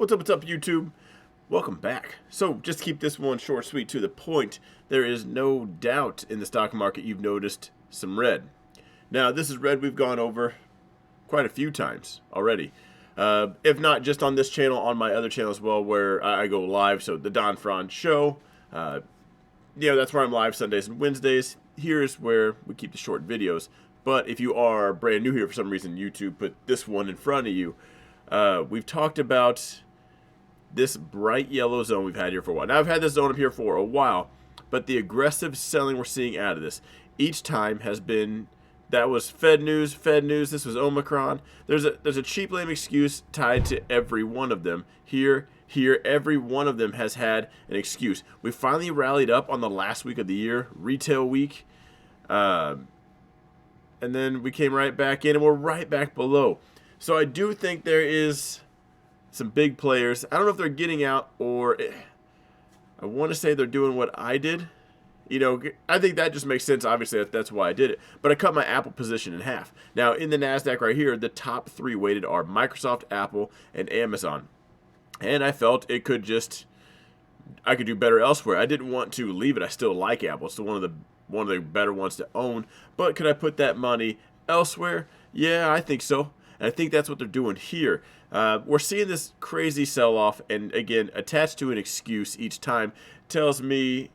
What's up, YouTube? Welcome back. So, just to keep this one short, sweet, to the point, there is no doubt in the stock market you've noticed some red. Now, this is red we've gone over quite a few times already. If not just on this channel, on my other channel as well, where I go live. So, the Don Fran Show. That's where I'm live Sundays and Wednesdays. Here's where we keep the short videos. But if you are brand new here for some reason, YouTube put this one in front of you. We've talked about this bright yellow zone we've had here for a while. Now, I've had this zone up here for a while, but the aggressive selling we're seeing out of this each time has been, that was Fed news, this was Omicron. There's a cheap lame excuse tied to every one of them. Here, every one of them has had an excuse. We finally rallied up on the last week of the year, retail week, and then we came right back in, and we're right back below. So I do think there is some big players. I don't know if they're getting out, or I want to say they're doing what I did. I think that just makes sense. Obviously, that's why I did it. But I cut my Apple position in half. Now, in the NASDAQ right here, the top three weighted are Microsoft, Apple, and Amazon. And I felt I could do better elsewhere. I didn't want to leave it. I still like Apple. It's one of the better ones to own. But could I put that money elsewhere? Yeah, I think so. And I think that's what they're doing here. We're seeing this crazy sell-off, and again, attached to an excuse each time, tells me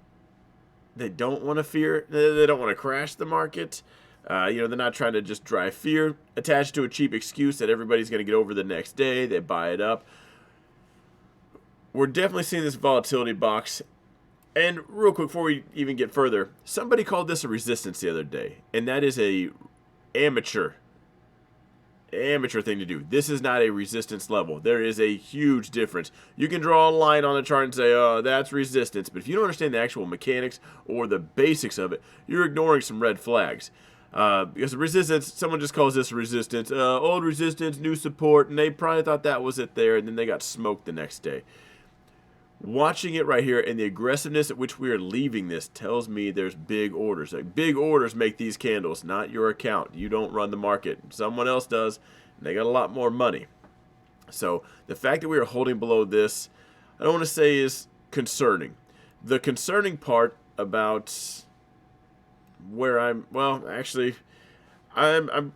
they don't want to fear. They don't want to crash the market. They're not trying to just drive fear. Attached to a cheap excuse that everybody's going to get over the next day. They buy it up. We're definitely seeing this volatility box. And real quick, before we even get further, somebody called this a resistance the other day, and that is a amateur thing to do. This is not a resistance level. There is a huge difference. You can draw a line on the chart and say, oh, that's resistance. But if you don't understand the actual mechanics or the basics of it, you're ignoring some red flags. Because resistance, someone just calls this resistance. Old resistance, new support. And they probably thought that was it there. And then they got smoked the next day. Watching it right here and the aggressiveness at which we are leaving this tells me there's big orders. Like, big orders make these candles, not your account. You don't run the market. Someone else does, and they got a lot more money. So the fact that we are holding below this, I don't want to say is concerning. The concerning part about where I'm out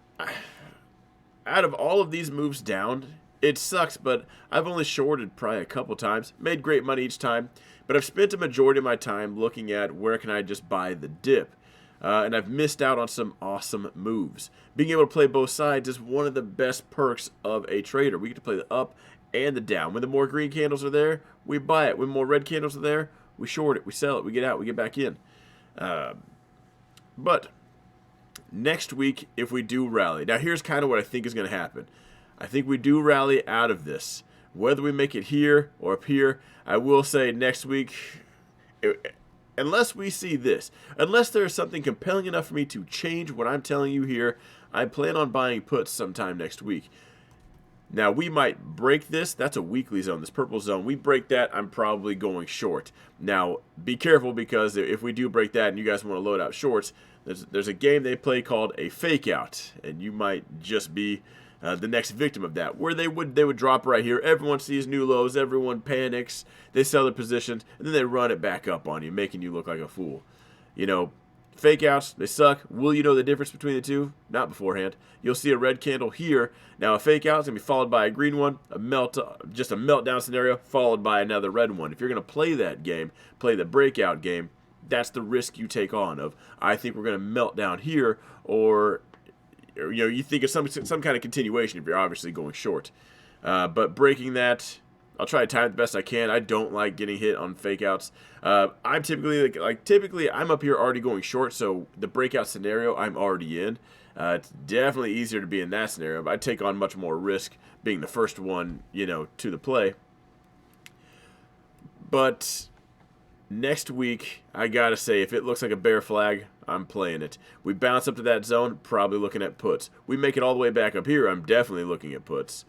of all of these moves down, it sucks, but I've only shorted probably a couple times, made great money each time, but I've spent a majority of my time looking at where can I just buy the dip, and I've missed out on some awesome moves. Being able to play both sides is one of the best perks of a trader. We get to play the up and the down. When the more green candles are there, we buy it. When more red candles are there, we short it, we sell it, we get out, we get back in. But next week, if we do rally, now here's kind of what I think is going to happen. I think we do rally out of this. Whether we make it here or up here, I will say next week, unless we see this, unless there is something compelling enough for me to change what I'm telling you here, I plan on buying puts sometime next week. Now, we might break this. That's a weekly zone, this purple zone. We break that, I'm probably going short. Now, be careful, because if we do break that and you guys want to load out shorts, there's a game they play called a fake out, and you might just be the next victim of that, where they would drop right here. Everyone sees new lows, everyone panics, they sell their positions, and then they run it back up on you, making you look like a fool. Fake outs, they suck. Will you know the difference between the two? Not beforehand. You'll see a red candle here. Now, a fake out is going to be followed by a green one, just a meltdown scenario, followed by another red one. If you're going to play that game, play the breakout game, that's the risk you take on of, I think we're going to melt down here, or you think of some kind of continuation if you're obviously going short. But breaking that, I'll try to time it the best I can. I don't like getting hit on fake outs. I'm typically I'm up here already going short, so the breakout scenario I'm already in. It's definitely easier to be in that scenario, but I take on much more risk being the first one, to the play. But next week, I gotta say, if it looks like a bear flag, I'm playing it. We bounce up to that zone, probably looking at puts. We make it all the way back up here, I'm definitely looking at puts.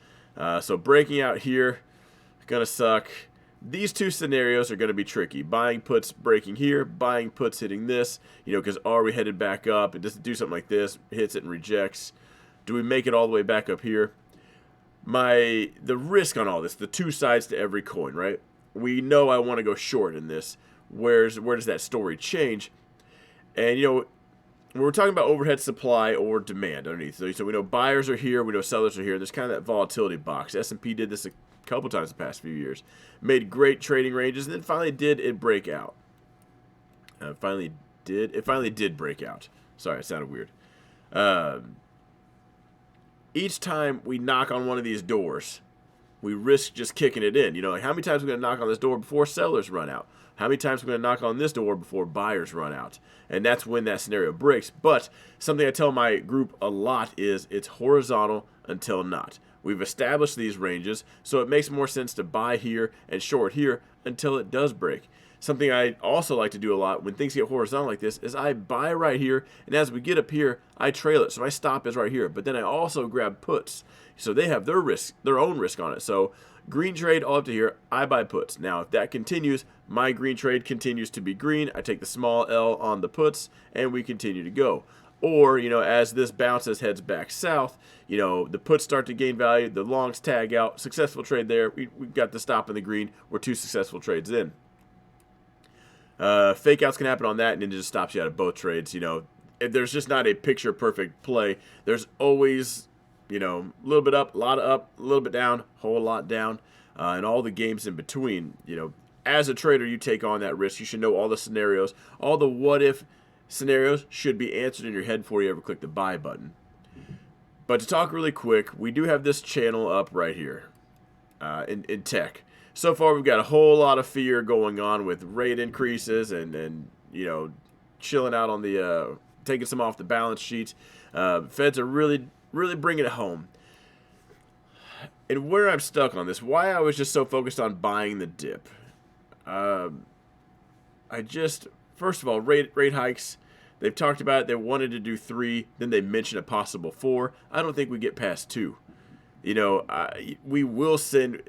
So breaking out here, gonna suck. These two scenarios are gonna be tricky. Buying puts, breaking here. Buying puts, hitting this. Because are we headed back up? It doesn't do something like this. Hits it and rejects. Do we make it all the way back up here? the risk on all this, the two sides to every coin, right? We know I want to go short in this. Where does that story change? And when we're talking about overhead supply or demand underneath, so we know buyers are here, we know sellers are here. There's kind of that volatility box. S&P did this a couple times the past few years, made great trading ranges, and then finally did break out. It finally did break out. Sorry, it sounded weird. Each time we knock on one of these doors, we risk just kicking it in. Like how many times are we going to knock on this door before sellers run out? How many times are we going to knock on this door before buyers run out? And that's when that scenario breaks. But something I tell my group a lot is it's horizontal until not. We've established these ranges, so it makes more sense to buy here and short here until it does break. Something I also like to do a lot when things get horizontal like this is I buy right here, and as we get up here, I trail it. So my stop is right here. But then I also grab puts. So they have their own risk on it. So green trade all up to here, I buy puts. Now, if that continues, my green trade continues to be green. I take the small L on the puts, and we continue to go. Or, as this bounces, heads back south, the puts start to gain value, the longs tag out, successful trade there. We got the stop in the green. We're 2 successful trades in. Fake outs can happen on that, and it just stops you out of both trades. If there's just not a picture perfect play, there's always, a little bit up, a lot of up, a little bit down, whole lot down, and all the games in between. As a trader, you take on that risk. You should know all the scenarios. All the what if scenarios should be answered in your head before you ever click the buy button. But to talk really quick, we do have this channel up right here in tech. So far, we've got a whole lot of fear going on with rate increases and chilling out on the taking some off the balance sheet. Feds are really bringing it home. And where I'm stuck on this, why I was just so focused on buying the dip. First of all, rate hikes. They've talked about it. They wanted to do 3. Then they mentioned a possible 4. I don't think we get past 2. We will send.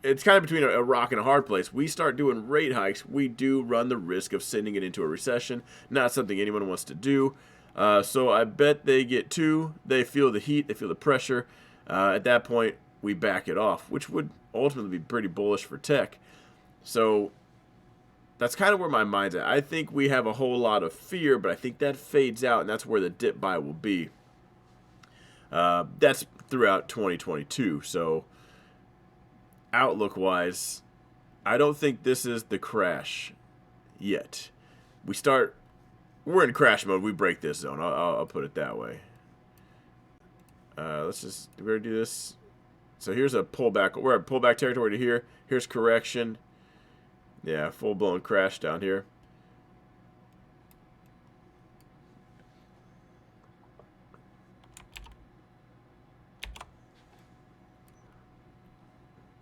It's kind of between a rock and a hard place. We start doing rate hikes, we do run the risk of sending it into a recession. Not something anyone wants to do. So I bet they get 2. They feel the heat. They feel the pressure. At that point, we back it off, which would ultimately be pretty bullish for tech. So that's kind of where my mind's at. I think we have a whole lot of fear, but I think that fades out, and that's where the dip buy will be. That's throughout 2022. So outlook-wise, I don't think this is the crash yet. We're in crash mode. We break this zone. I'll put it that way. Let's just do this. So here's a pullback. We're at pullback territory to here. Here's correction. Yeah, full-blown crash down here.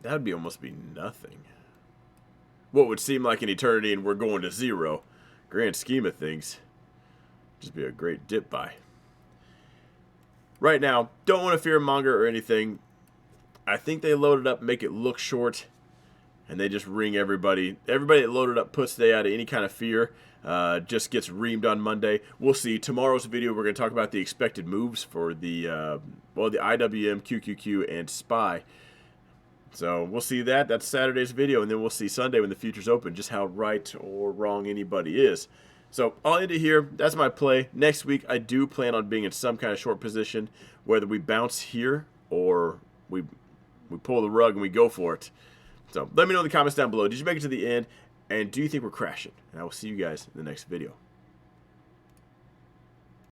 That would almost be nothing. What would seem like an eternity, and we're going to 0. Grand scheme of things. Just be a great dip buy. Right now, don't want to fear monger or anything. I think they loaded up, make it look short, and they just ring everybody. Everybody that loaded up puts they out of any kind of fear. Just gets reamed on Monday. We'll see. Tomorrow's video, we're going to talk about the expected moves for the IWM, QQQ, and SPY. So we'll see that. That's Saturday's video, and then we'll see Sunday when the futures open just how right or wrong anybody is. So I'll end it here. That's my play. Next week, I do plan on being in some kind of short position, whether we bounce here or we pull the rug and we go for it. So let me know in the comments down below. Did you make it to the end? And do you think we're crashing? And I will see you guys in the next video.